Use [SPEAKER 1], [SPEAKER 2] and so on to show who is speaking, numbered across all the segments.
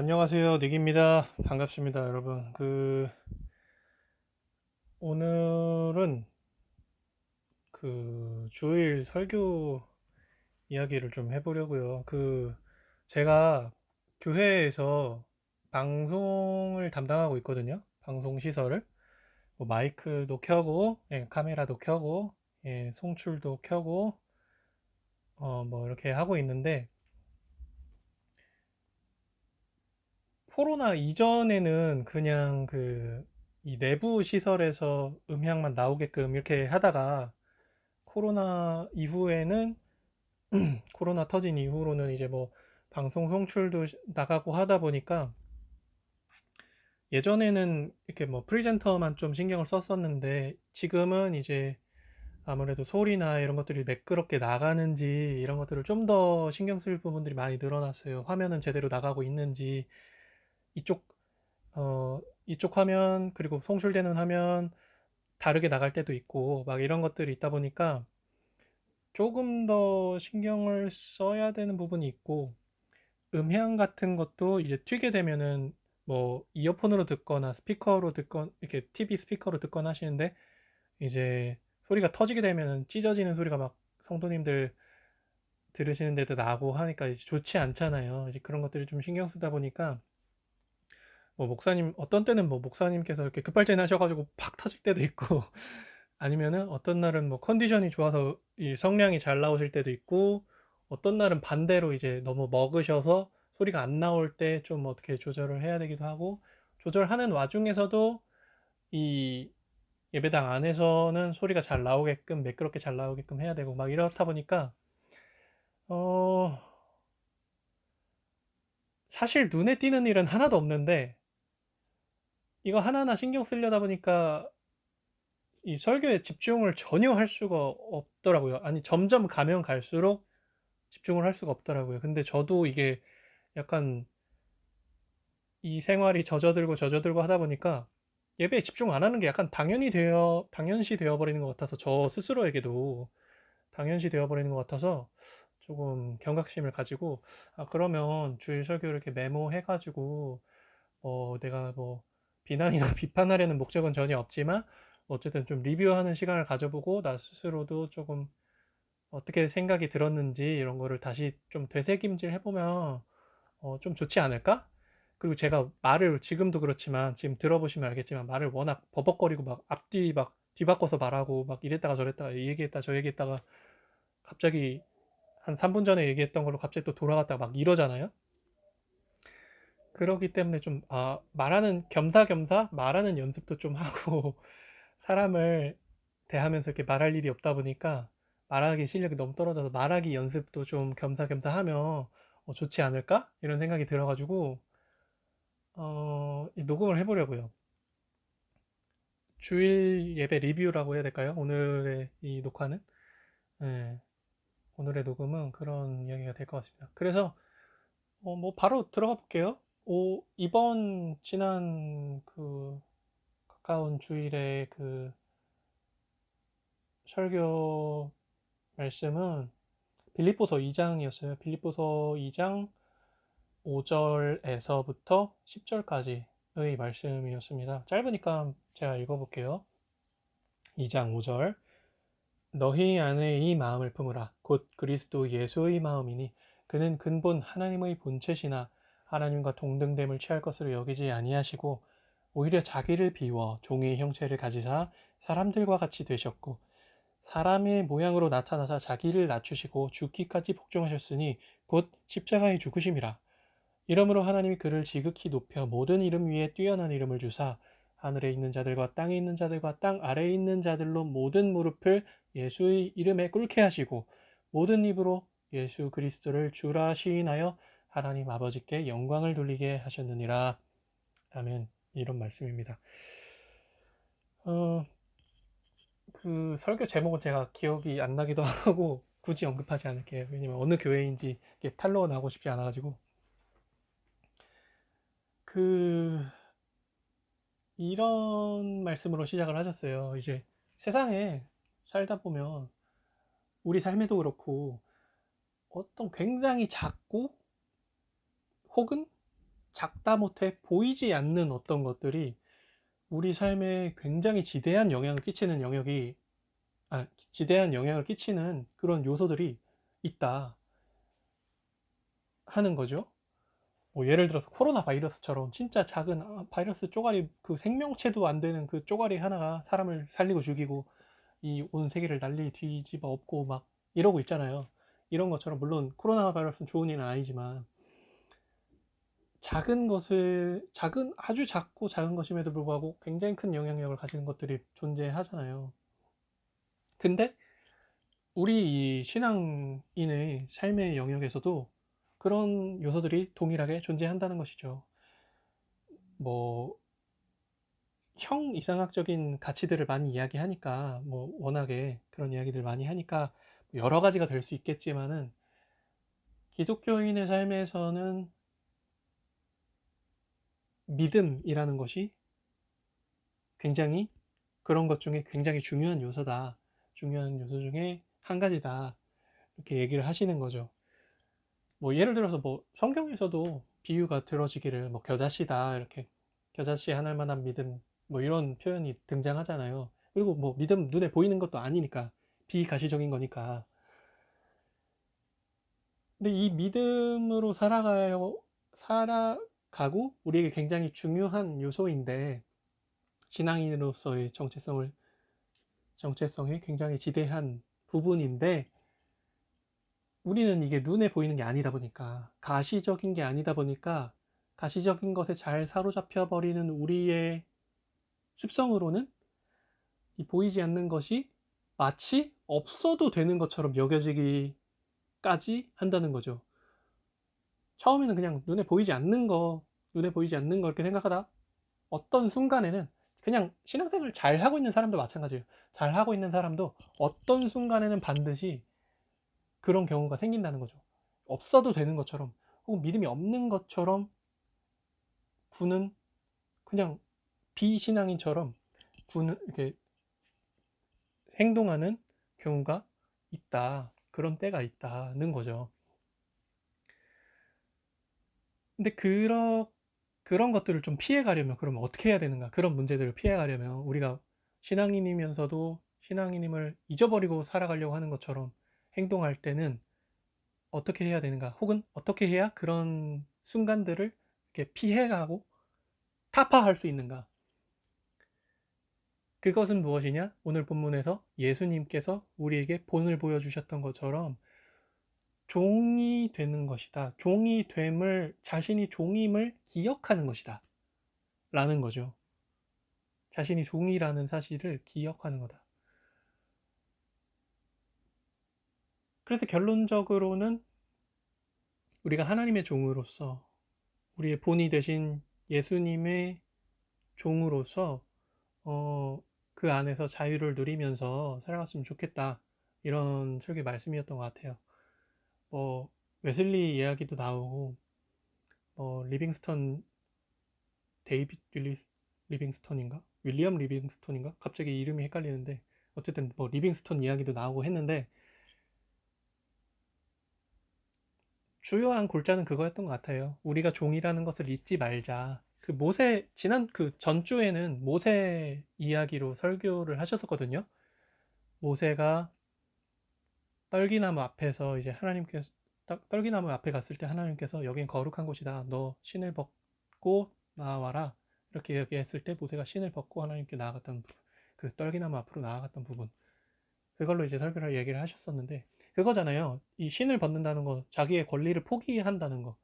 [SPEAKER 1] 안녕하세요. 닉입니다. 반갑습니다, 여러분. 오늘은 주일 설교 이야기를 좀 해보려고요. 제가 교회에서 방송을 담당하고 있거든요. 방송 시설을. 뭐 마이크도 켜고, 예, 카메라도 켜고, 예, 송출도 켜고, 뭐 이렇게 하고 있는데, 코로나 이전에는 그냥 이 내부 시설에서 음향만 나오게끔 이렇게 하다가 코로나 터진 이후로는 이제 뭐 방송 송출도 나가고 하다 보니까 예전에는 이렇게 뭐 프리젠터만 좀 신경을 썼었는데 지금은 이제 아무래도 소리나 이런 것들이 매끄럽게 나가는지 이런 것들을 좀 더 신경 쓸 부분들이 많이 늘어났어요. 화면은 제대로 나가고 있는지 이쪽 이쪽 화면 그리고 송출되는 화면 다르게 나갈 때도 있고 막 이런 것들이 있다 보니까 조금 더 신경을 써야 되는 부분이 있고 음향 같은 것도 이제 튀게 되면은 뭐 이어폰으로 듣거나 스피커로 듣거나 이렇게 TV 스피커로 듣거나 하시는데 이제 소리가 터지게 되면은 찢어지는 소리가 막 성도님들 들으시는 데도 나고 하니까 이제 좋지 않잖아요. 이제 그런 것들을 좀 신경 쓰다 보니까 뭐 목사님 어떤 때는 뭐 목사님께서 이렇게 급발진 하셔가지고 팍 터질 때도 있고 아니면은 어떤 날은 뭐 컨디션이 좋아서 이 성량이 잘 나오실 때도 있고 어떤 날은 반대로 이제 너무 먹으셔서 소리가 안 나올 때 좀 어떻게 조절을 해야 되기도 하고 조절하는 와중에서도 이 예배당 안에서는 소리가 잘 나오게끔 매끄럽게 잘 나오게끔 해야 되고 막 이렇다 보니까 어 사실 눈에 띄는 일은 하나도 없는데 이거 하나하나 신경 쓰려다 보니까 이 설교에 집중을 전혀 할 수가 없더라고요. 아니 점점 가면 갈수록 집중을 할 수가 없더라고요. 근데 저도 이게 약간 이 생활이 젖어들고 하다 보니까 예배에 집중 안 하는 게 약간 당연시 되어 버리는 것 같아서 저 스스로에게도 당연시 되어 버리는 것 같아서 조금 경각심을 가지고 아 그러면 주일 설교를 이렇게 메모해 가지고 내가 뭐 비난이나 비판하려는 목적은 전혀 없지만 어쨌든 좀 리뷰하는 시간을 가져보고 나 스스로도 조금 어떻게 생각이 들었는지 이런 거를 다시 좀 되새김질 해보면 좀 좋지 않을까? 그리고 제가 말을 지금도 그렇지만 지금 들어보시면 알겠지만 말을 워낙 버벅거리고 막 앞뒤 막 뒤바꿔서 말하고 막 이랬다가 저랬다가 이 얘기했다 저 얘기했다가 갑자기 한 3분 전에 얘기했던 걸로 갑자기 또 돌아갔다가 막 이러잖아요. 그러기 때문에 좀 말하는 겸사겸사 말하는 연습도 좀 하고 사람을 대하면서 이렇게 말할 일이 없다 보니까 말하기 실력이 너무 떨어져서 말하기 연습도 좀 겸사겸사 하면 좋지 않을까? 이런 생각이 들어가지고 이 녹음을 해보려고요. 주일 예배 리뷰라고 해야 될까요? 오늘의 이 녹화는 네, 오늘의 녹음은 그런 이야기가 될 것 같습니다. 그래서 뭐 바로 들어가 볼게요. 이번 지난 가까운 주일에 설교 말씀은 빌립보서 2장이었어요. 빌립보서 2장 5절에서부터 10절까지의 말씀이었습니다. 짧으니까 제가 읽어볼게요. 2장 5절 너희 안에 이 마음을 품으라. 곧 그리스도 예수의 마음이니 그는 근본 하나님의 본체시나 하나님과 동등됨을 취할 것으로 여기지 아니하시고 오히려 자기를 비워 종의 형체를 가지사 사람들과 같이 되셨고 사람의 모양으로 나타나사 자기를 낮추시고 죽기까지 복종하셨으니 곧 십자가의 죽으심이라. 이러므로 하나님이 그를 지극히 높여 모든 이름 위에 뛰어난 이름을 주사 하늘에 있는 자들과 땅에 있는 자들과 땅 아래에 있는 자들로 모든 무릎을 예수의 이름에 꿇게 하시고 모든 입으로 예수 그리스도를 주라 시인하여 하나님 아버지께 영광을 돌리게 하셨느니라. 아멘. 이런 말씀입니다. 어, 설교 제목은 제가 기억이 안 나기도 하고 굳이 언급하지 않을게요. 왜냐면 어느 교회인지 탄로가 나고 싶지 않아가지고 그 이런 말씀으로 시작을 하셨어요. 이제 세상에 살다 보면 우리 삶에도 그렇고 어떤 굉장히 작고 혹은 작다 못해 보이지 않는 어떤 것들이 우리 삶에 굉장히 지대한 영향을 끼치는 영역이 지대한 영향을 끼치는 그런 요소들이 있다 하는 거죠. 뭐 예를 들어서 코로나 바이러스처럼 진짜 작은 바이러스 쪼가리, 그 생명체도 안 되는 그 쪼가리 하나가 사람을 살리고 죽이고 이 온 세계를 난리 뒤집어 엎고 막 이러고 있잖아요. 이런 것처럼 물론 코로나 바이러스는 좋은 일은 아니지만 작은 것을 아주 작고 작은 것임에도 불구하고 굉장히 큰 영향력을 가지는 것들이 존재하잖아요. 근데 우리 이 신앙인의 삶의 영역에서도 그런 요소들이 동일하게 존재한다는 것이죠. 뭐 이상학적인 가치들을 많이 이야기하니까 뭐 워낙에 그런 이야기들 많이 하니까 여러 가지가 될 수 있겠지만은 기독교인의 삶에서는 믿음이라는 것이 굉장히 그런 것 중에 굉장히 중요한 요소다. 중요한 요소 중에 한 가지다. 이렇게 얘기를 하시는 거죠. 뭐 예를 들어서 뭐 성경에서도 비유가 들어지기를 뭐 겨자씨다 이렇게 겨자씨 하나 만한 믿음 뭐 이런 표현이 등장하잖아요. 그리고 뭐 믿음 눈에 보이는 것도 아니니까 비가시적인 거니까. 근데 이 믿음으로 살아가고 우리에게 굉장히 중요한 요소인데 신앙인으로서의 정체성이 굉장히 지대한 부분인데 우리는 이게 눈에 보이는 게 아니다 보니까 가시적인 게 아니다 보니까 가시적인 것에 잘 사로잡혀 버리는 우리의 습성으로는 이 보이지 않는 것이 마치 없어도 되는 것처럼 여겨지기까지 한다는 거죠. 처음에는 그냥 눈에 보이지 않는 거 이렇게 생각하다 어떤 순간에는 그냥 신앙생활 잘 하고 있는 사람도 마찬가지예요. 잘 하고 있는 사람도 어떤 순간에는 반드시 그런 경우가 생긴다는 거죠. 없어도 되는 것처럼 혹은 믿음이 없는 것처럼 구는 그냥 비신앙인처럼 구는 이렇게 행동하는 경우가 있다. 그런 때가 있다는 거죠. 근데 그런 것들을 좀 피해 가려면 그러면 어떻게 해야 되는가? 그런 문제들을 피해 가려면 우리가 신앙인이면서도 신앙인임을 잊어버리고 살아가려고 하는 것처럼 행동할 때는 어떻게 해야 되는가? 혹은 어떻게 해야 그런 순간들을 이렇게 피해가고 타파할 수 있는가? 그것은 무엇이냐? 오늘 본문에서 예수님께서 우리에게 본을 보여주셨던 것처럼 종이 되는 것이다. 자신이 종임을 기억하는 것이다. 라는 거죠. 자신이 종이라는 사실을 기억하는 거다. 그래서 결론적으로는 우리가 하나님의 종으로서 우리의 본이 되신 예수님의 종으로서 그 안에서 자유를 누리면서 살아갔으면 좋겠다. 이런 설교 말씀이었던 것 같아요. 뭐 웨슬리 이야기도 나오고 리빙스턴 데이빗 리빙스턴인가? 윌리엄 리빙스턴인가? 갑자기 이름이 헷갈리는데 어쨌든 뭐 리빙스턴 이야기도 나오고 했는데 주요한 골자는 그거였던 것 같아요. 우리가 종이라는 것을 잊지 말자. 그 전주에는 모세 이야기로 설교를 하셨었거든요. 모세가 떨기나무 앞에서 이제 떨기나무 앞에 갔을 때 하나님께서 여긴 거룩한 곳이다. 너 신을 벗고 나와라. 이렇게 얘기했을 때 모세가 신을 벗고 하나님께 나아갔던 부분. 그 떨기나무 앞으로 나아갔던 부분. 그걸로 이제 설교를 얘기를 하셨었는데 그거잖아요. 이 신을 벗는다는 거, 자기의 권리를 포기한다는 거.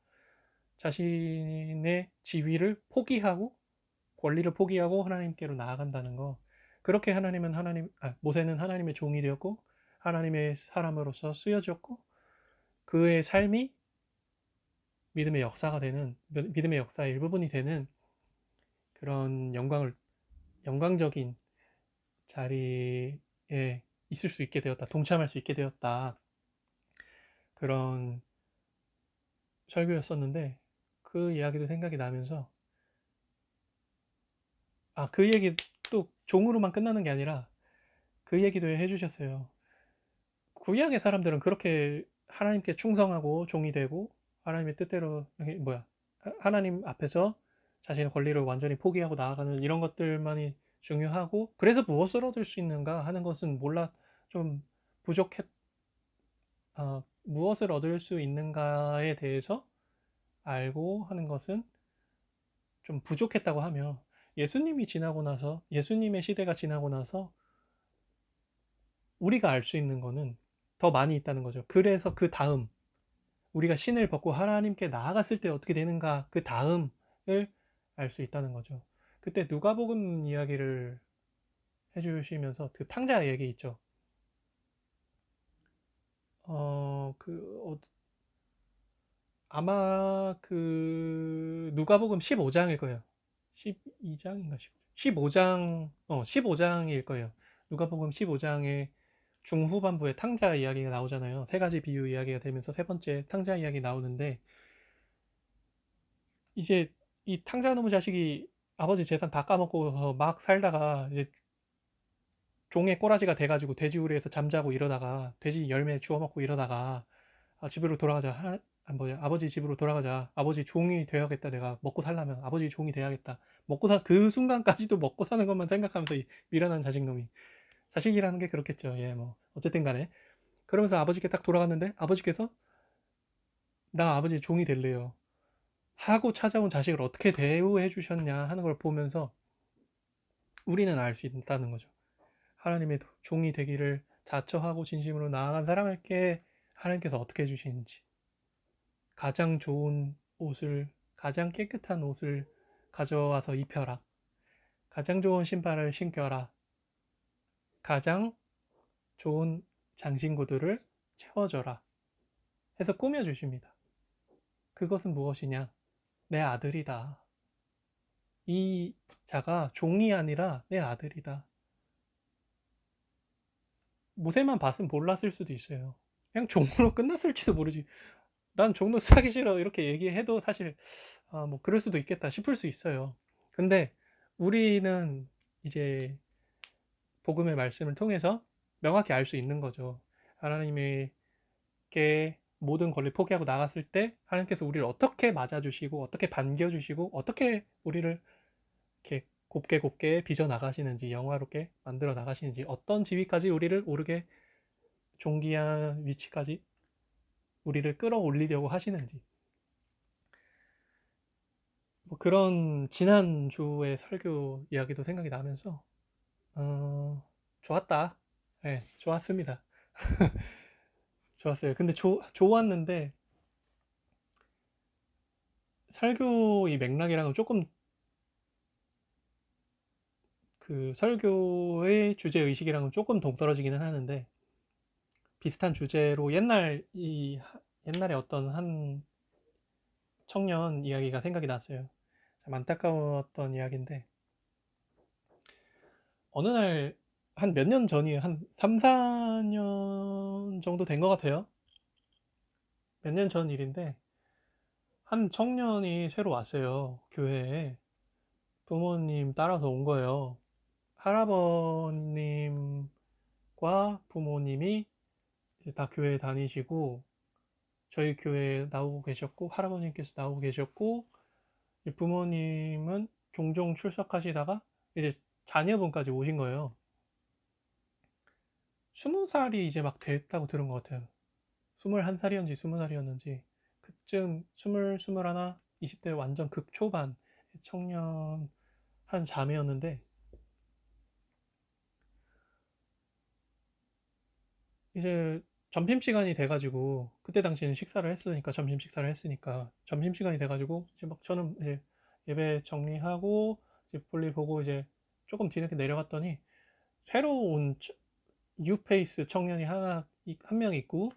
[SPEAKER 1] 자신의 지위를 포기하고 권리를 포기하고 하나님께로 나아간다는 거. 그렇게 모세는 하나님의 종이 되었고 하나님의 사람으로서 쓰여졌고 그의 삶이 믿음의 역사의 일부분이 되는 그런 영광적인 자리에 있을 수 있게 되었다. 동참할 수 있게 되었다. 그런 설교였었는데 그 이야기도 생각이 나면서 그 얘기 또 종으로만 끝나는 게 아니라 그 얘기도 해주셨어요. 구약의 사람들은 그렇게 하나님께 충성하고 종이 되고 하나님의 뜻대로 하나님 앞에서 자신의 권리를 완전히 포기하고 나아가는 이런 것들만이 중요하고, 그래서 무엇을 얻을 수 있는가 하는 것은 몰라, 좀 부족했, 무엇을 얻을 수 있는가에 대해서 알고 하는 것은 좀 부족했다고 하며, 예수님이 지나고 나서, 예수님의 시대가 지나고 나서 우리가 알 수 있는 거는 더 많이 있다는 거죠. 그래서 그 다음, 우리가 신을 벗고 하나님께 나아갔을 때 어떻게 되는가, 그 다음을 알 수 있다는 거죠. 그때 누가복음 이야기를 해주시면서 그 탕자 얘기 있죠. 아마 그 누가복음 15장일 거예요. 12장인가 15장, 15장일 거예요. 누가복음 15장에 중후반부에 탕자 이야기가 나오잖아요. 세 가지 비유 이야기가 되면서 세 번째 탕자 이야기 나오는데, 이제 이 탕자 놈의 자식이 아버지 재산 다 까먹고 막 살다가 이제 종의 꼬라지가 돼가지고 돼지우리에서 잠자고 이러다가 돼지 열매 주워 먹고 이러다가, 집으로 돌아가자. 뭐야, 아버지 집으로 돌아가자. 아버지 종이 되어야겠다. 내가 먹고 살려면 아버지 종이 돼야겠다. 그 순간까지도 먹고 사는 것만 생각하면서 이 미련한 자식놈이, 자식이라는 게 그렇겠죠. 예, 뭐 어쨌든 간에 그러면서 아버지께 딱 돌아갔는데, 아버지께서 나 아버지 종이 될래요 하고 찾아온 자식을 어떻게 대우해 주셨냐 하는 걸 보면서 우리는 알 수 있다는 거죠. 하나님의 종이 되기를 자처하고 진심으로 나아간 사람에게 하나님께서 어떻게 해주시는지, 가장 좋은 옷을, 가장 깨끗한 옷을 가져와서 입혀라, 가장 좋은 신발을 신겨라, 가장 좋은 장신구들을 채워줘라 해서 꾸며주십니다. 그것은 무엇이냐? 내 아들이다. 이 자가 종이 아니라 내 아들이다. 모세만 봤으면 몰랐을 수도 있어요. 그냥 종으로 끝났을지도 모르지. 난 종로 사기 싫어 이렇게 얘기해도 사실 뭐 그럴 수도 있겠다 싶을 수 있어요. 근데 우리는 이제 복음의 말씀을 통해서 명확히 알 수 있는 거죠. 하나님께 모든 권리 포기하고 나갔을 때 하나님께서 우리를 어떻게 맞아주시고 어떻게 반겨주시고 어떻게 우리를 이렇게 곱게 곱게 빚어 나가시는지, 영화롭게 만들어 나가시는지, 어떤 지위까지 우리를 오르게, 존귀한 위치까지 우리를 끌어올리려고 하시는지, 뭐 그런 지난주의 설교 이야기도 생각이 나면서 좋았다. 네, 좋았습니다. 좋았어요. 근데 좋았는데 설교 이 맥락이랑은 조금, 그 설교의 주제 의식이랑은 조금 동떨어지기는 하는데, 비슷한 주제로 옛날에 어떤 한 청년 이야기가 생각이 났어요. 참 안타까웠던 이야기인데, 어느 날 한 몇 년 전이에요. 한 3, 4년 정도 된 것 같아요. 몇 년 전 일인데, 한 청년이 새로 왔어요. 교회에. 부모님 따라서 온 거예요. 할아버님과 부모님이 이제 다 교회 다니시고, 저희 교회에 나오고 계셨고, 할아버님께서 나오고 계셨고, 부모님은 종종 출석하시다가 이제 자녀분까지 오신 거예요. 20살이 이제 막 됐다고 들은 것 같아요. 21살이었는지 20살이었는지 그쯤, 20, 21, 20대 완전 극초반 청년 한 자매였는데, 이제 점심시간이 돼가지고, 그때 당시에는 식사를 했으니까, 점심 식사를 했으니까 점심시간이 돼가지고 이제 막 저는 이제 예배 정리하고 이제 볼일 보고 이제 조금 뒤늦게 내려갔더니, 새로 온 뉴페이스 청년이 한 명 있고,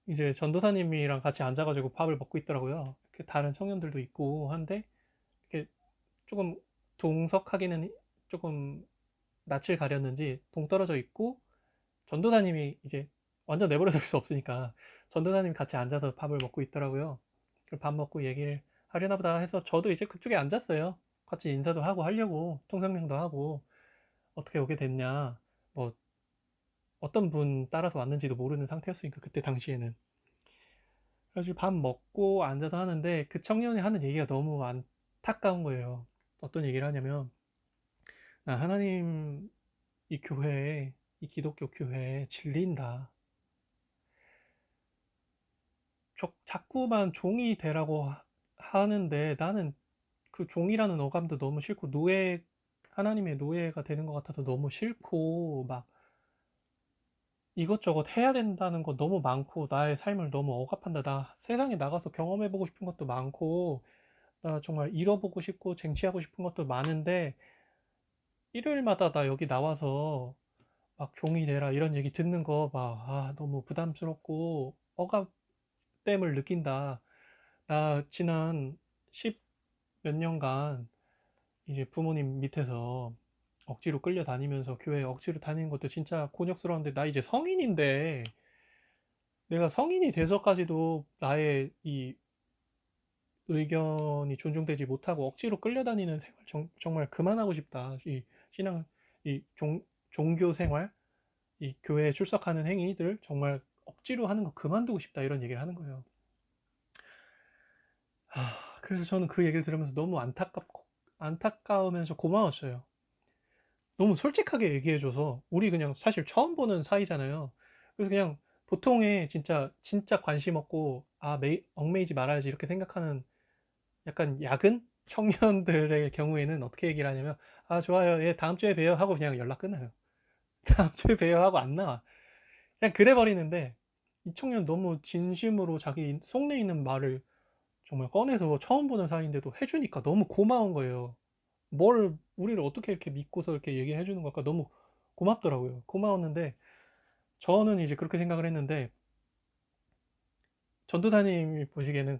[SPEAKER 1] 이제 전도사님이랑 같이 앉아가지고 밥을 먹고 있더라고요. 이렇게 다른 청년들도 있고 한데, 이렇게 조금 동석하기는 조금 낯을 가렸는지 동떨어져 있고, 전도사님이 이제 완전 내버려 둘 수 없으니까 전도사님이 같이 앉아서 밥을 먹고 있더라고요. 밥 먹고 얘기를 하려나 보다 해서 저도 이제 그쪽에 앉았어요. 같이 인사도 하고 하려고, 통성명도 하고, 어떻게 오게 됐냐, 뭐 어떤 분 따라서 왔는지도 모르는 상태였으니까 그때 당시에는. 그래가지고 밥 먹고 앉아서 하는데 그 청년이 하는 얘기가 너무 안타까운 거예요. 어떤 얘기를 하냐면, 나 하나님 이 교회에, 이 기독교 교회에 질린다. 자꾸만 종이 되라고 하는데 나는 그 종이라는 어감도 너무 싫고, 하나님의 노예가 되는 것 같아서 너무 싫고, 막 이것저것 해야 된다는 거 너무 많고, 나의 삶을 너무 억압한다. 나 세상에 나가서 경험해보고 싶은 것도 많고, 나 정말 잃어보고 싶고, 쟁취하고 싶은 것도 많은데, 일요일마다 나 여기 나와서 막 종이 되라 이런 얘기 듣는 거 막, 너무 부담스럽고, 억압됨을 느낀다. 나 지난 10 몇 년간 이제 부모님 밑에서 억지로 끌려다니면서 교회 억지로 다니는 것도 진짜 곤욕스러운데, 나 이제 성인인데 내가 성인이 돼서까지도 나의 이 의견이 존중되지 못하고 억지로 끌려다니는 생활 정말 그만하고 싶다. 이 신앙, 이 종교 생활, 이 교회에 출석하는 행위들 정말 억지로 하는 거 그만두고 싶다, 이런 얘기를 하는 거예요. 그래서 저는 그 얘기를 들으면서 너무 안타까우면서 고마웠어요. 너무 솔직하게 얘기해줘서. 우리 그냥 사실 처음 보는 사이잖아요. 그래서 그냥 보통의 진짜 관심 없고, 얽매이지 말아야지 이렇게 생각하는 약간 야근 청년들의 경우에는 어떻게 얘기를 하냐면, 좋아요, 예, 다음 주에 봬요 하고 그냥 연락 끊어요. 다음 주에 봬요 하고 안 나와. 그냥 그래 버리는데, 이 청년 너무 진심으로 자기 속내 있는 말을 정말 꺼내서 처음 보는 사이인데도 해주니까 너무 고마운 거예요. 우리를 어떻게 이렇게 믿고서 이렇게 얘기해 주는 걸까? 너무 고맙더라고요. 고마웠는데, 저는 이제 그렇게 생각을 했는데, 전도사님이 보시기에는,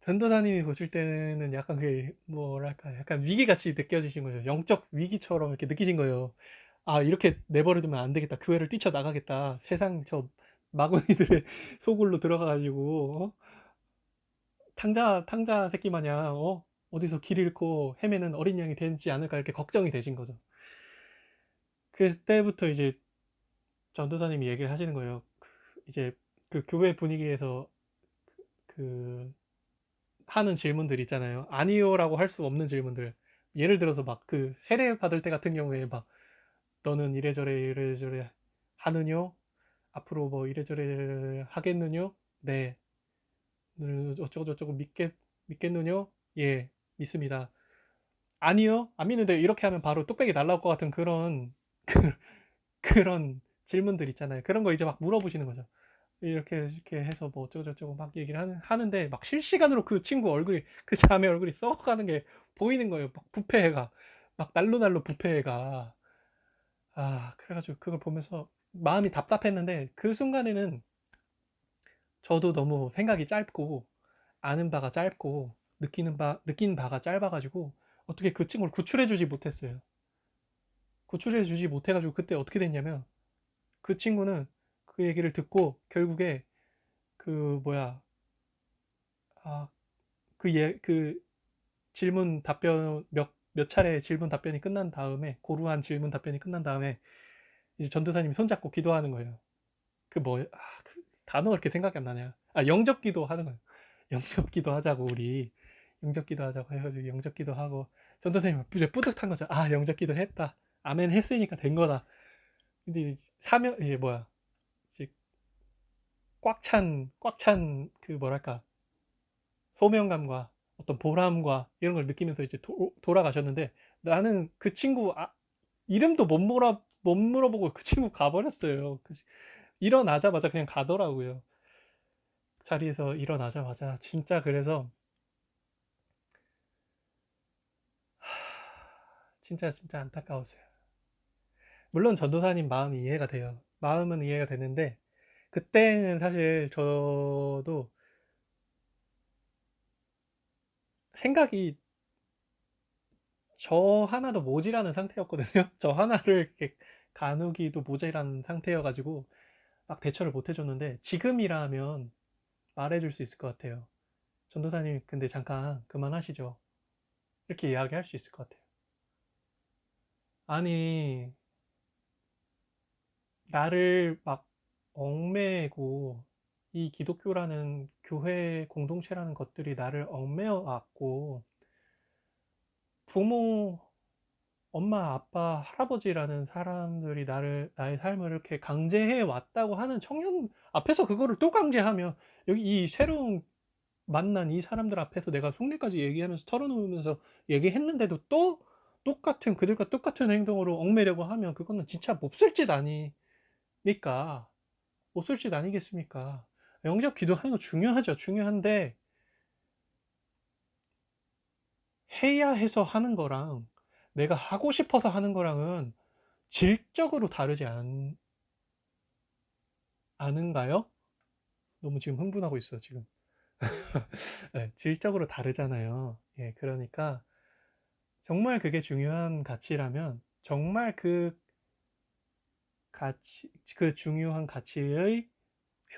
[SPEAKER 1] 전도사님이 보실 때는 약간 그게 뭐랄까, 약간 위기같이 느껴지신 거죠. 영적 위기처럼 이렇게 느끼신 거예요. 이렇게 내버려두면 안 되겠다. 교회를 뛰쳐나가겠다. 세상 저 마구니들의 소굴로 들어가가지고, 탕자 새끼 마냥, 어디서 길 잃고 헤매는 어린 양이 되지 않을까, 이렇게 걱정이 되신 거죠. 그때부터 이제 전도사님이 얘기를 하시는 거예요. 이제 그 교회 분위기에서 그 하는 질문들 있잖아요. 아니요라고 할 수 없는 질문들. 예를 들어서 막 그 세례 받을 때 같은 경우에 막, 너는 이래저래 하느뇨? 앞으로 뭐 이래저래 하겠느뇨? 네. 어쩌고저쩌고 믿겠느뇨? 예, 믿습니다. 아니요? 안 믿는데, 이렇게 하면 바로 뚝배기 날라올 것 같은 그런 질문들 있잖아요. 그런 거 이제 막 물어보시는 거죠. 이렇게 해서 뭐 어쩌고저쩌고 막 얘기를 하는데, 막 실시간으로 그 친구 얼굴이, 그 자매 얼굴이 썩어가는 게 보이는 거예요. 막 부패해가. 막 날로 부패해가. 그래가지고 그걸 보면서 마음이 답답했는데, 그 순간에는 저도 너무 생각이 짧고, 아는 바가 짧고, 느낀 바가 짧아가지고, 어떻게 그 친구를 구출해주지 못했어요. 구출해주지 못해가지고, 그때 어떻게 됐냐면, 그 친구는 그 얘기를 듣고, 결국에, 그, 뭐야, 아, 그 질문 답변, 몇 차례 질문 답변이 끝난 다음에, 고루한 질문 답변이 끝난 다음에, 이제 전도사님이 손잡고 기도하는 거예요. 그 단어가 이렇게 생각이 안 나냐. 영접 기도 하는 거예요. 영접 기도 하자고, 우리. 영접 기도 하자고 해가지고, 영접 기도 하고, 전도사님이 이제 뿌듯한 거죠. 영접 기도 했다. 아멘 했으니까 된 거다. 이제 이게 뭐야. 이제 꽉찬, 그 뭐랄까, 소명감과 어떤 보람과 이런 걸 느끼면서 이제 돌아가셨는데, 나는 그 친구 이름도 못 물어보고 그 친구 가버렸어요. 일어나자마자 그냥 가더라고요. 자리에서 일어나자마자. 진짜 그래서 진짜 안타까웠어요. 물론 전도사님 마음이 이해가 돼요. 마음은 이해가 되는데, 그때는 사실 저도 생각이 저 하나도 모자라는 상태였거든요. 저 하나를 이렇게 가누기도 모자란 상태여가지고 막 대처를 못 해줬는데, 지금이라면 말해줄 수 있을 것 같아요. 전도사님, 근데 잠깐 그만하시죠. 이렇게 이야기할 수 있을 것 같아요. 아니, 나를 막 얽매고 이 기독교라는 교회 공동체라는 것들이 나를 얽매여 왔고, 부모, 엄마, 아빠, 할아버지라는 사람들이 나의 삶을 이렇게 강제해 왔다고 하는 청년 앞에서 그거를 또 강제하면, 여기 이 새로운 만난 이 사람들 앞에서 내가 속내까지 얘기하면서 털어놓으면서 얘기했는데도 또 똑같은, 그들과 똑같은 행동으로 얽매려고 하면 그거는 진짜 몹쓸 짓 아니니까. 몹쓸 짓 아니겠습니까? 영접 기도하는 거 중요하죠. 중요한데 해야 해서 하는 거랑 내가 하고 싶어서 하는 거랑은 질적으로 다르지 않은가요? 너무 지금 흥분하고 있어 지금. 네, 질적으로 다르잖아요. 예, 그러니까 정말 그게 중요한 가치라면 정말 그 중요한 가치의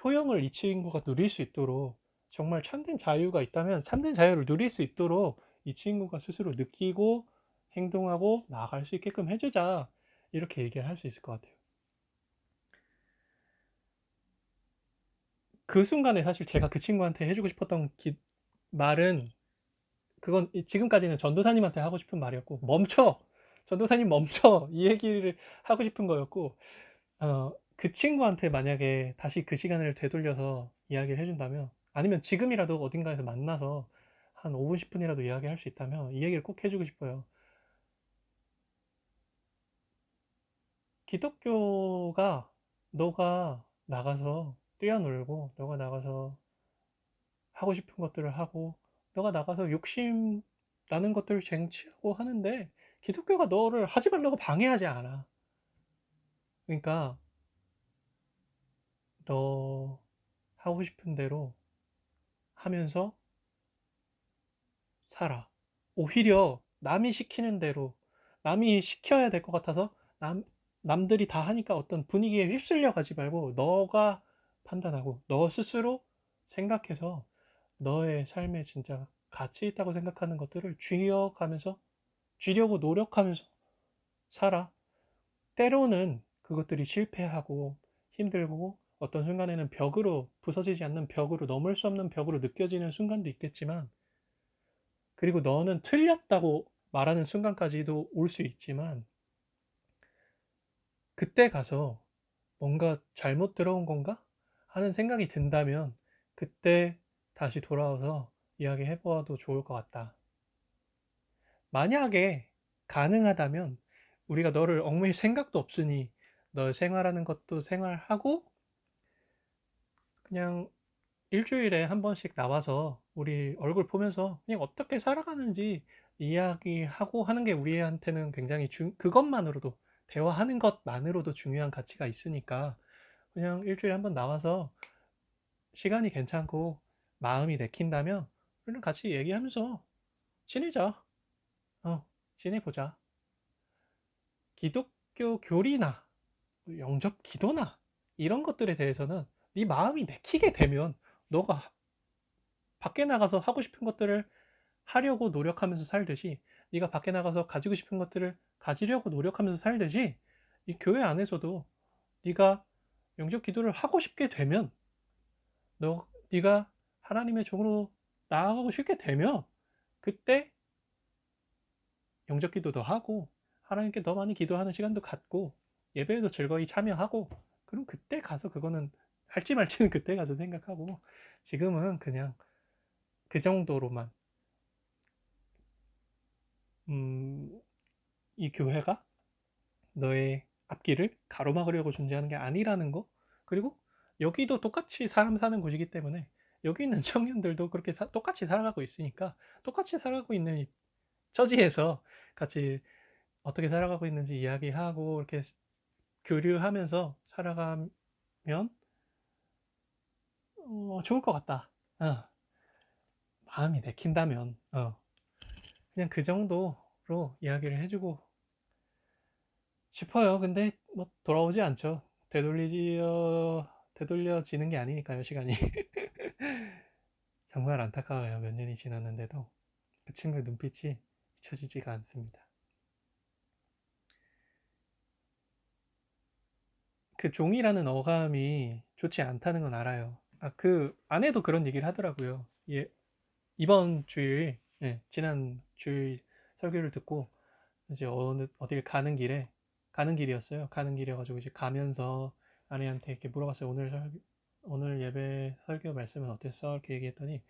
[SPEAKER 1] 효용을 이 친구가 누릴 수 있도록, 정말 참된 자유가 있다면 참된 자유를 누릴 수 있도록 이 친구가 스스로 느끼고 행동하고 나아갈 수 있게끔 해주자, 이렇게 얘기를 할 수 있을 것 같아요. 그 순간에 사실 제가 그 친구한테 해주고 싶었던 말은, 그건 지금까지는 전도사님한테 하고 싶은 말이었고, 멈춰! 전도사님 멈춰! 이 얘기를 하고 싶은 거였고, 그 친구한테 만약에 다시 그 시간을 되돌려서 이야기를 해준다면, 아니면 지금이라도 어딘가에서 만나서 한 5분, 10분이라도 이야기할 수 있다면 이 얘기를 꼭 해주고 싶어요. 기독교가 너가 나가서 뛰어놀고, 너가 나가서 하고 싶은 것들을 하고, 너가 나가서 욕심 나는 것들을 쟁취하고 하는데, 기독교가 너를 하지 말라고 방해하지 않아. 그러니까 너 하고 싶은 대로 하면서 살아. 오히려 남이 시키는 대로, 남이 시켜야 될 것 같아서 남들이 다 하니까 어떤 분위기에 휩쓸려 가지 말고, 너가 판단하고 너 스스로 생각해서 너의 삶에 진짜 가치 있다고 생각하는 것들을 쥐려고 노력하면서 살아. 때로는 그것들이 실패하고 힘들고, 어떤 순간에는 부서지지 않는 벽으로, 넘을 수 없는 벽으로 느껴지는 순간도 있겠지만, 그리고 너는 틀렸다고 말하는 순간까지도 올 수 있지만, 그때 가서 뭔가 잘못 들어온 건가 하는 생각이 든다면 그때 다시 돌아와서 이야기해 보아도 좋을 것 같다. 만약에 가능하다면 우리가 너를 얽매일 생각도 없으니 너 생활하는 것도 생활하고, 그냥 일주일에 한 번씩 나와서 우리 얼굴 보면서 그냥 어떻게 살아가는지 이야기하고 하는 게 우리한테는 굉장히 그것만으로도, 대화하는 것만으로도 중요한 가치가 있으니까, 그냥 일주일에 한 번 나와서 시간이 괜찮고 마음이 내킨다면 우리는 같이 얘기하면서 지내자. 지내보자. 기독교 교리나 영접 기도나 이런 것들에 대해서는 네 마음이 내키게 되면 너가 밖에 나가서 하고 싶은 것들을 하려고 노력하면서 살듯이, 네가 밖에 나가서 가지고 싶은 것들을 가지려고 노력하면서 살듯이, 이 교회 안에서도 네가 영접 기도를 하고 싶게 되면, 네가 하나님의 종으로 나아가고 싶게 되면, 그때 영접 기도도 하고 하나님께 더 많이 기도하는 시간도 갖고 예배에도 즐거이 참여하고, 그럼 그때 가서 그거는 할지 말지는 그때 가서 생각하고, 지금은 그냥 그 정도로만, 이 교회가 너의 앞길을 가로막으려고 존재하는 게 아니라는 거, 그리고 여기도 똑같이 사람 사는 곳이기 때문에 여기 있는 청년들도 그렇게 똑같이 살아가고 있으니까, 똑같이 살아가고 있는 처지에서 같이 어떻게 살아가고 있는지 이야기하고 이렇게 교류하면서 살아가면 좋을 것 같다. 마음이 내킨다면 그냥 그 정도로 이야기를 해주고 싶어요. 근데 뭐 돌아오지 않죠. 되돌려지는 게 아니니까요, 시간이. 정말 안타까워요. 몇 년이 지났는데도 그 친구의 눈빛이 잊혀지지가 않습니다. 그 종이라는 어감이 좋지 않다는 건 알아요. 그 아내도 그런 얘기를 하더라고요. 예, 이번 주일, 예, 지난 주일 설교를 듣고 이제 어딜 가는 길이었어요. 가는 길이어가지고 이제 가면서 아내한테 이렇게 물어봤어요. 오늘 예배 설교 말씀은 어땠어? 이렇게 얘기했더니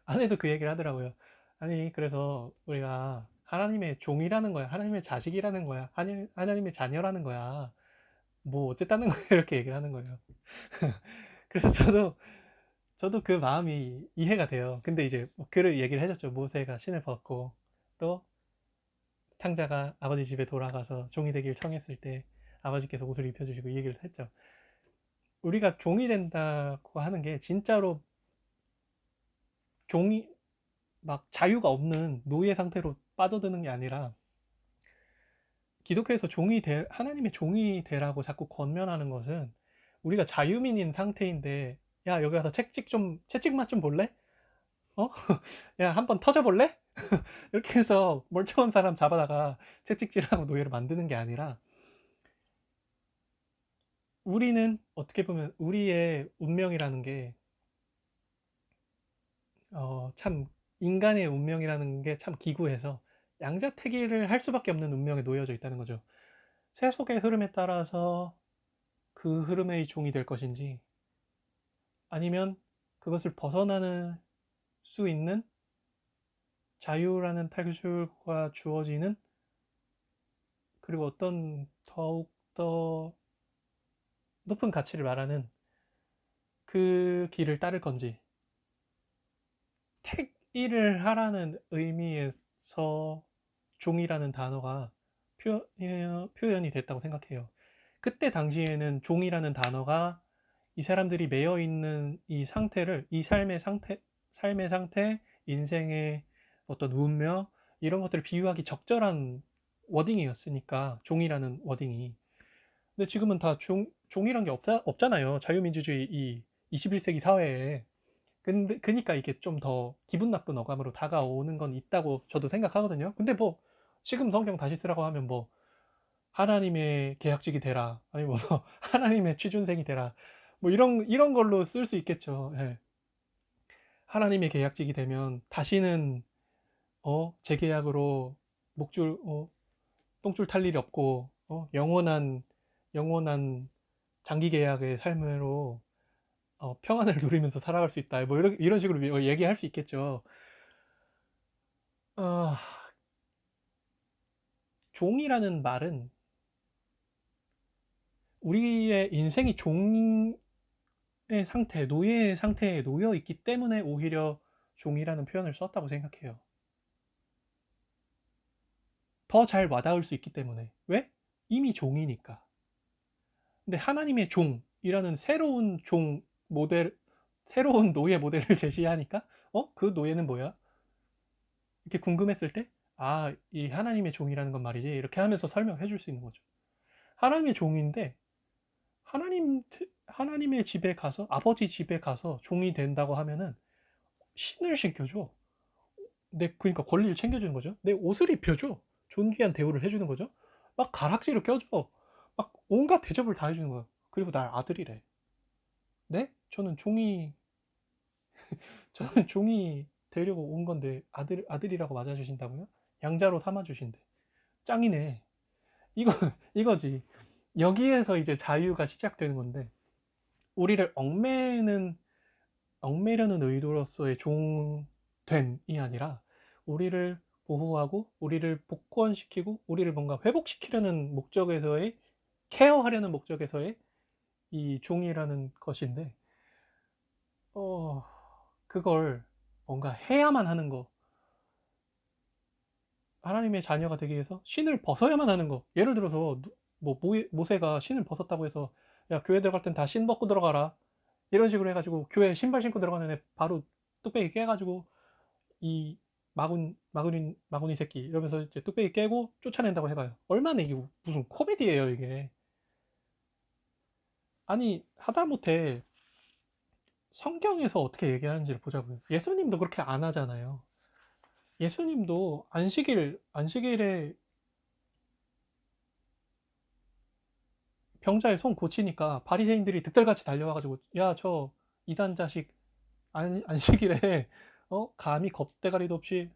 [SPEAKER 1] 아내도 그 얘기를 하더라고요. 아니, 그래서 우리가 하나님의 종이라는 거야. 하나님의 자식이라는 거야. 하나님의 자녀라는 거야. 뭐 어쨌다는 거야. 이렇게 얘기를 하는 거예요. 그래서 저도 그 마음이 이해가 돼요. 근데 이제 그 얘기를 해줬죠. 모세가 신을 벗고 또 탕자가 아버지 집에 돌아가서 종이 되기를 청했을 때 아버지께서 옷을 입혀주시고 이 얘기를 했죠. 우리가 종이 된다고 하는 게 진짜로 종이 막 자유가 없는 노예 상태로 빠져드는 게 아니라 기독교에서 하나님의 종이 되라고 자꾸 권면하는 것은 우리가 자유민인 상태인데, 야, 여기 가서 채찍 맛 좀 볼래? 어? 야, 한번 터져볼래? 이렇게 해서 멀쩡한 사람 잡아다가 채찍질하고 노예를 만드는 게 아니라, 우리는 어떻게 보면 우리의 운명이라는 게, 참, 인간의 운명이라는 게 참 기구해서 양자택일을 할 수밖에 없는 운명에 놓여져 있다는 거죠. 세속의 흐름에 따라서 그 흐름의 종이 될 것인지, 아니면 그것을 벗어나는 수 있는 자유라는 탈출과 주어지는, 그리고 어떤 더욱더 높은 가치를 말하는 그 길을 따를 건지, 택일을 하라는 의미에서 종이라는 단어가 표현이 됐다고 생각해요. 그때 당시에는 종이라는 단어가 이 사람들이 매여 있는 이 상태를, 이 삶의 상태, 인생의 어떤 운명, 이런 것들을 비유하기 적절한 워딩이었으니까, 종이라는 워딩이. 근데 지금은 다 종이란 게 없잖아요. 자유민주주의 이 21세기 사회에. 그니까 이게 좀 더 기분 나쁜 어감으로 다가오는 건 있다고 저도 생각하거든요. 근데 뭐, 지금 성경 다시 쓰라고 하면 뭐, 하나님의 계약직이 되라. 아니 뭐, 하나님의 취준생이 되라. 뭐, 이런 걸로 쓸 수 있겠죠. 예. 하나님의 계약직이 되면 다시는, 재계약으로 목줄, 똥줄 탈 일이 없고, 영원한 장기 계약의 삶으로 평안을 누리면서 살아갈 수 있다. 뭐 이런 식으로 얘기할 수 있겠죠. 아, 종이라는 말은 우리의 인생이 종의 노예의 상태에 놓여 있기 때문에 오히려 종이라는 표현을 썼다고 생각해요. 더 잘 와닿을 수 있기 때문에. 왜? 이미 종이니까. 근데 하나님의 종이라는 새로운 노예 모델을 제시하니까, 그 노예는 뭐야? 이렇게 궁금했을 때, 아, 이 하나님의 종이라는 건 말이지. 이렇게 하면서 설명해 줄 수 있는 거죠. 하나님의 종인데, 하나님의 집에 가서, 아버지 집에 가서 종이 된다고 하면은 신을 신겨줘. 그러니까 권리를 챙겨주는 거죠. 내 옷을 입혀줘. 존귀한 대우를 해주는 거죠. 막 가락지를 껴줘. 막 온갖 대접을 다 해주는 거예요. 그리고 날 아들이래. 네? 저는 종이 되려고 온 건데 아들이라고 맞아주신다고요? 양자로 삼아주신대. 짱이네. 이거 이거지. 여기에서 이제 자유가 시작되는 건데, 우리를 얽매려는 의도로서의 종됨이 아니라 우리를 보호하고 우리를 복권시키고 우리를 뭔가 회복시키려는 목적에서의, 케어하려는 목적에서의 이 종이라는 것인데, 어, 그걸 뭔가 해야만 하는 거, 하나님의 자녀가 되기 위해서 신을 벗어야만 하는 거. 예를 들어서 뭐 모세가 신을 벗었다고 해서, 야, 교회 들어갈 땐 다 신 벗고 들어가라, 이런 식으로 해가지고 교회 신발 신고 들어가는 애 바로 뚝배기 깨가지고, 이 마구니 새끼 이러면서 이제 뚝배기 깨고 쫓아낸다고 해봐요. 얼마나 이게 무슨 코미디예요 이게. 아니, 하다못해 성경에서 어떻게 얘기하는지를 보자고요. 예수님도 그렇게 안 하잖아요. 예수님도 안식일에 병자의 손 고치니까 바리새인들이 득달같이 달려와가지고, 야, 저 이단 자식 안식일에 감히 겁대가리도 없이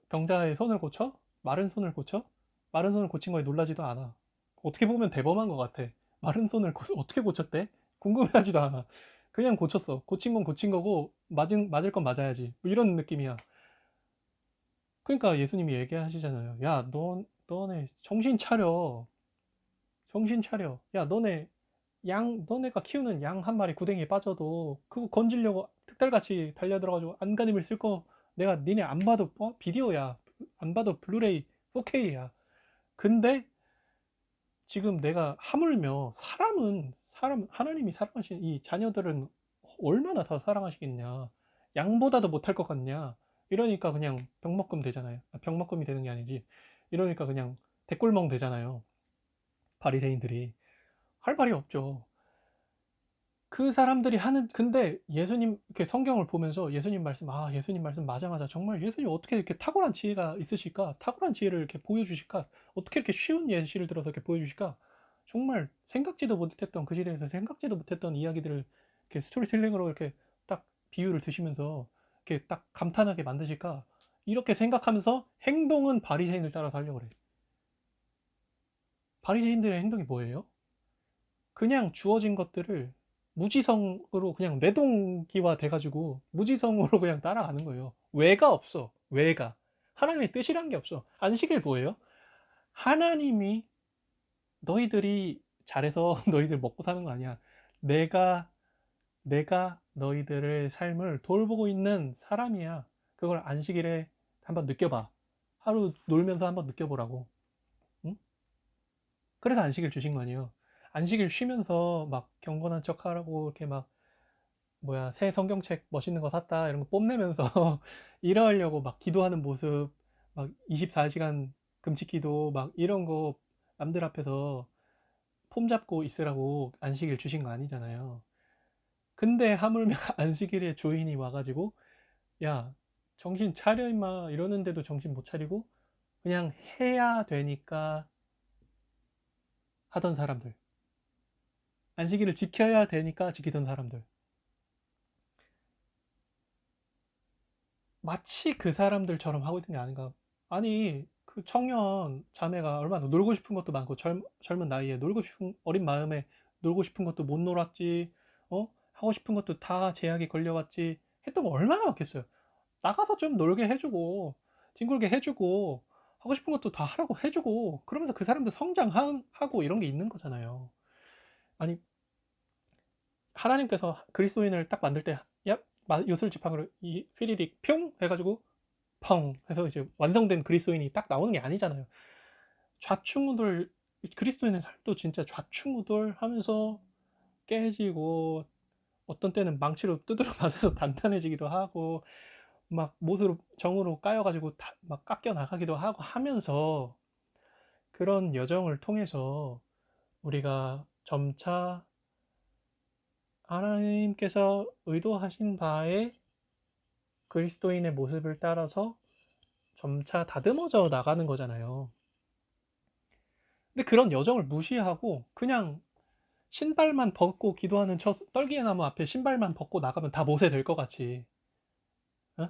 [SPEAKER 1] 병자의 손을 고쳐? 마른 손을 고쳐? 마른 손을 고친 거에 놀라지도 않아. 어떻게 보면 대범한 것 같아. 마른 손을 어떻게 고쳤대? 궁금해하지도 않아. 그냥 고쳤어. 고친 건 고친 거고 맞을 건 맞아야지. 뭐 이런 느낌이야. 그러니까 예수님이 얘기하시잖아요. 야, 너네 정신 차려. 정신 차려. 야, 너네가 키우는 양 한 마리 구덩이에 빠져도 그거 건지려고 특달같이 달려들어가지고 안간힘을 쓸 거 내가 니네 안 봐도 비디오야. 안 봐도 블루레이 4K야. 근데 지금 내가 하물며 하나님이 사랑하신 이 자녀들은 얼마나 더 사랑하시겠냐. 양보다도 못할 것 같냐. 이러니까 그냥 병먹금 되잖아요. 병먹금이 되는 게 아니지. 이러니까 그냥 대꿀멍 되잖아요. 바리새인들이. 할 말이 없죠. 그 사람들이 근데 예수님, 이렇게 성경을 보면서 예수님 말씀 맞아, 맞아. 정말 예수님 어떻게 이렇게 탁월한 지혜가 있으실까? 탁월한 지혜를 이렇게 보여주실까? 어떻게 이렇게 쉬운 예시를 들어서 이렇게 보여주실까? 정말 생각지도 못했던, 그 시대에서 생각지도 못했던 이야기들을 이렇게 스토리텔링으로 이렇게 딱 비유를 드시면서 이렇게 딱 감탄하게 만드실까? 이렇게 생각하면서 행동은 바리새인을 따라서 하려고 그래. 바리새인들의 행동이 뭐예요? 그냥 주어진 것들을 무지성으로 그냥 뇌동기화 돼가지고 무지성으로 그냥 따라가는 거예요. 왜가 없어. 왜가. 하나님의 뜻이란 게 없어. 안식일 뭐예요? 하나님이 너희들이 잘해서 너희들 먹고 사는 거 아니야. 내가 너희들의 삶을 돌보고 있는 사람이야. 그걸 안식일에 한번 느껴봐. 하루 놀면서 한번 느껴보라고. 응? 그래서 안식일 주신 거 아니에요. 안식일 쉬면서 막 경건한 척 하라고 이렇게 막 새 성경책 멋있는 거 샀다 이런 거 뽐내면서 이러려고 막 기도하는 모습, 막 24시간 금식 기도 막 이런 거 남들 앞에서 폼 잡고 있으라고 안식일 주신 거 아니잖아요. 근데 하물며 안식일에 주인이 와가지고 야, 정신 차려 임마 이러는데도 정신 못 차리고 그냥 해야 되니까 하던 사람들, 안식일을 지켜야 되니까 지키던 사람들, 마치 그 사람들처럼 하고 있는 게 아닌가. 아니, 그 청년 자매가 얼마나 놀고 싶은 것도 많고 젊은 나이에 놀고 싶은, 어린 마음에 놀고 싶은 것도 못 놀았지. 하고 싶은 것도 다 제약이 걸려왔지. 했던 거 얼마나 많겠어요. 나가서 좀 놀게 해주고 뒹굴게 해주고 하고 싶은 것도 다 하라고 해주고 그러면서 그 사람도 성장하고 이런 게 있는 거잖아요. 아니, 하나님께서 그리스도인을 딱 만들 때 야, 요술 지팡이로 이 휘리릭 평 해가지고 펑 해서 이제 완성된 그리스도인이 딱 나오는 게 아니잖아요. 좌충우돌, 그리스도인의 삶도 진짜 좌충우돌하면서 깨지고 어떤 때는 망치로 두드려 맞아서 단단해지기도 하고 막 못으로 정으로 까여가지고 막 깎여 나가기도 하고 하면서 그런 여정을 통해서 우리가 점차 하나님께서 의도하신 바에 그리스도인의 모습을 따라서 점차 다듬어져 나가는 거잖아요. 근데 그런 여정을 무시하고 그냥 신발만 벗고 기도하는 저 떨기의 나무 앞에 신발만 벗고 나가면 다 모세 될 것 같이, 어?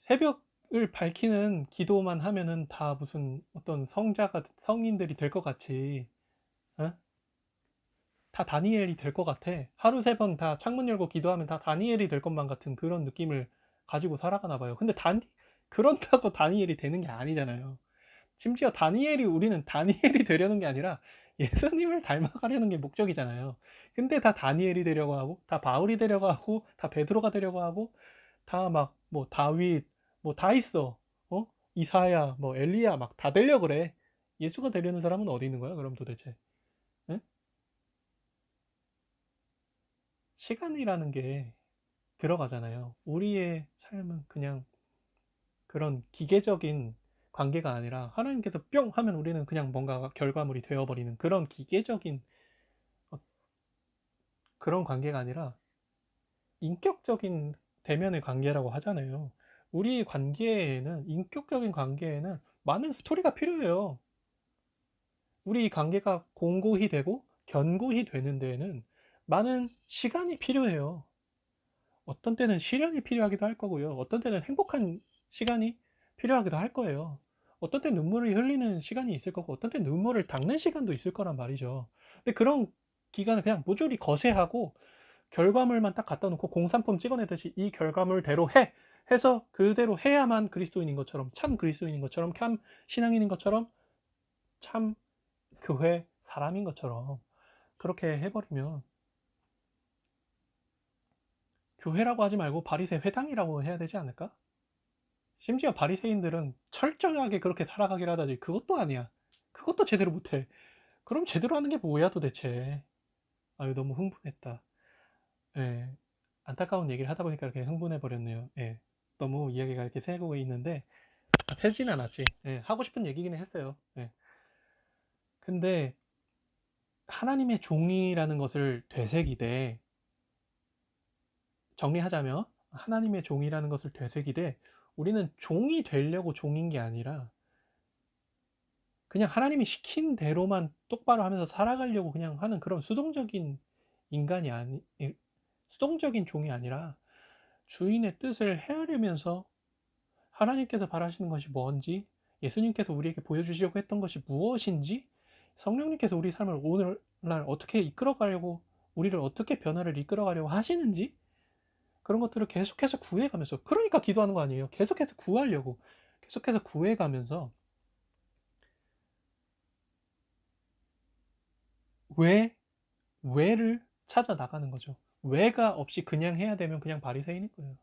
[SPEAKER 1] 새벽을 밝히는 기도만 하면은 다 무슨 어떤 성인들이 될 것 같이, 어? 다 다니엘이 될 것 같아. 하루 3번 다 창문 열고 기도하면 다 다니엘이 될 것만 같은 그런 느낌을 가지고 살아가나 봐요. 근데 그런다고 다니엘이 되는 게 아니잖아요. 심지어 우리는 다니엘이 되려는 게 아니라 예수님을 닮아가려는 게 목적이잖아요. 근데 다 다니엘이 되려고 하고, 다 바울이 되려고 하고, 다 베드로가 되려고 하고, 다 막, 뭐, 다윗, 뭐, 다 있어. 이사야, 뭐, 엘리야, 막 다 되려고 그래. 예수가 되려는 사람은 어디 있는 거야, 그럼 도대체? 응? 시간이라는 게 들어가잖아요. 우리의 삶은 그냥 그런 기계적인 관계가 아니라 하나님께서 뿅 하면 우리는 그냥 뭔가 결과물이 되어버리는 그런 기계적인 어, 그런 관계가 아니라 인격적인 대면의 관계라고 하잖아요. 인격적인 관계에는 많은 스토리가 필요해요. 우리 관계가 공고히 되고 견고히 되는 데에는 많은 시간이 필요해요. 어떤 때는 시련이 필요하기도 할 거고요. 어떤 때는 행복한 시간이 필요하기도 할 거예요. 어떤 때 눈물을 흘리는 시간이 있을 거고, 어떤 때 눈물을 닦는 시간도 있을 거란 말이죠. 근데 그런 기간을 그냥 모조리 거세하고 결과물만 딱 갖다 놓고 공산품 찍어내듯이 이 결과물대로 해! 해서 그대로 해야만 그리스도인인 것처럼, 참 그리스도인인 것처럼, 참 신앙인인 것처럼, 참 교회 사람인 것처럼 그렇게 해버리면 교회라고 하지 말고 바리새 회당이라고 해야 되지 않을까? 심지어 바리새인들은 철저하게 그렇게 살아가기를 하다지 그것도 아니야. 그것도 제대로 못해. 그럼 제대로 하는 게 뭐야 도대체. 아유 너무 흥분했다. 예. 안타까운 얘기를 하다 보니까 이렇게 흥분해 버렸네요. 예. 너무 이야기가 이렇게 새고 있는데 새진 않았지. 예. 하고 싶은 얘기기는 했어요. 예. 근데 하나님의 종이라는 것을 되새기되, 정리하자면 하나님의 종이라는 것을 되새기되 우리는 종이 되려고 종인 게 아니라 그냥 하나님이 시킨 대로만 똑바로 하면서 살아가려고 그냥 하는 그런 수동적인 인간이 수동적인 종이 아니라 주인의 뜻을 헤아리면서 하나님께서 바라시는 것이 뭔지, 예수님께서 우리에게 보여주시려고 했던 것이 무엇인지, 성령님께서 우리 삶을 오늘날 어떻게 이끌어가려고, 우리를 어떻게 변화를 이끌어가려고 하시는지, 그런 것들을 계속해서 구해가면서, 그러니까 기도하는 거 아니에요. 계속해서 구하려고, 계속해서 구해가면서 왜를 찾아 나가는 거죠. 왜가 없이 그냥 해야 되면 그냥 바리새인일 거예요.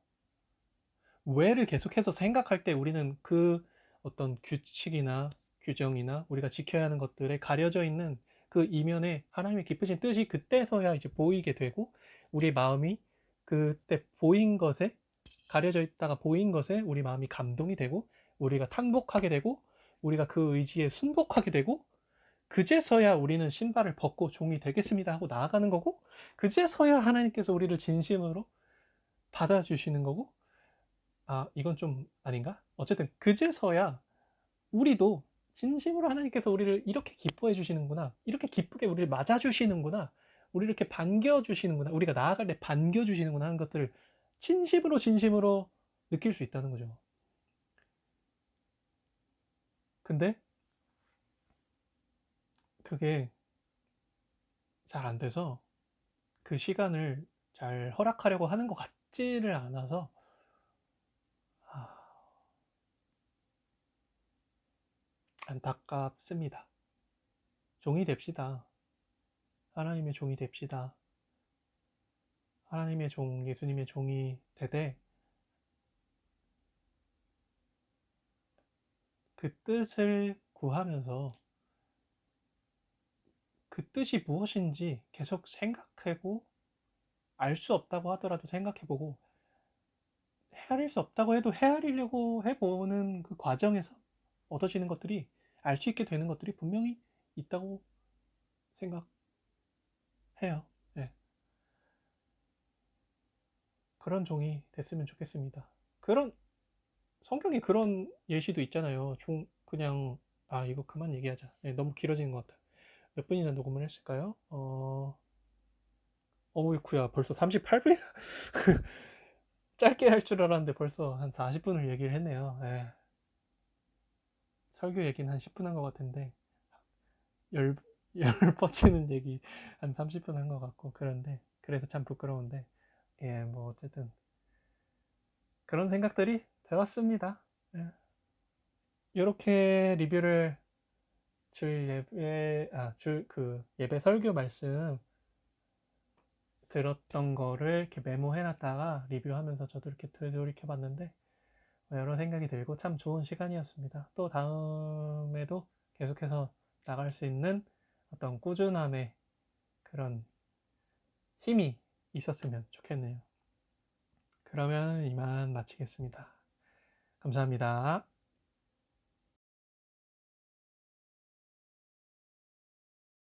[SPEAKER 1] 왜를 계속해서 생각할 때 우리는 그 어떤 규칙이나 규정이나 우리가 지켜야 하는 것들에 가려져 있는 그 이면에 하나님의 깊으신 뜻이 그때서야 이제 보이게 되고, 우리 마음이 그때 보인 것에, 가려져 있다가 보인 것에 우리 마음이 감동이 되고, 우리가 탕복하게 되고, 우리가 그 의지에 순복하게 되고, 그제서야 우리는 신발을 벗고 종이 되겠습니다 하고 나아가는 거고, 그제서야 하나님께서 우리를 진심으로 받아주시는 거고, 아 이건 좀 아닌가? 어쨌든 그제서야 우리도 진심으로 하나님께서 우리를 이렇게 기뻐해 주시는구나, 이렇게 기쁘게 우리를 맞아 주시는구나, 우리를 이렇게 반겨 주시는구나, 우리가 나아갈 때 반겨 주시는구나 하는 것들을 진심으로 느낄 수 있다는 거죠. 근데 그게 잘 안 돼서, 그 시간을 잘 허락하려고 하는 것 같지를 않아서, 아, 안타깝습니다. 종이 됩시다. 하나님의 종이 됩시다. 하나님의 종, 예수님의 종이 되되 그 뜻을 구하면서 그 뜻이 무엇인지 계속 생각하고, 알 수 없다고 하더라도 생각해보고, 헤아릴 수 없다고 해도 헤아리려고 해보는 그 과정에서 얻어지는 것들이, 알 수 있게 되는 것들이 분명히 있다고 생각해요. 네. 그런 종이 됐으면 좋겠습니다. 그런 성경에 그런 예시도 있잖아요. 그냥 이거 그만 얘기하자. 네, 너무 길어지는 것 같아. 몇 분이나 녹음을 했을까요? 어이쿠야 벌써 38분? 짧게 할 줄 알았는데 벌써 한 40분을 얘기를 했네요. 예. 설교 얘기는 한 10분 한 것 같은데 열, 열 뻗치는 얘기 한 30분 한 것 같고, 그런데 그래서 참 부끄러운데, 예, 뭐 어쨌든 그런 생각들이 들었습니다. 예. 이렇게 리뷰를 예배 설교 말씀 들었던 거를 이렇게 메모해 놨다가 리뷰하면서 저도 이렇게 되돌이켜 봤는데 여러 생각이 들고 참 좋은 시간이었습니다. 또 다음에도 계속해서 나갈 수 있는 어떤 꾸준함의 그런 힘이 있었으면 좋겠네요. 그러면 이만 마치겠습니다. 감사합니다.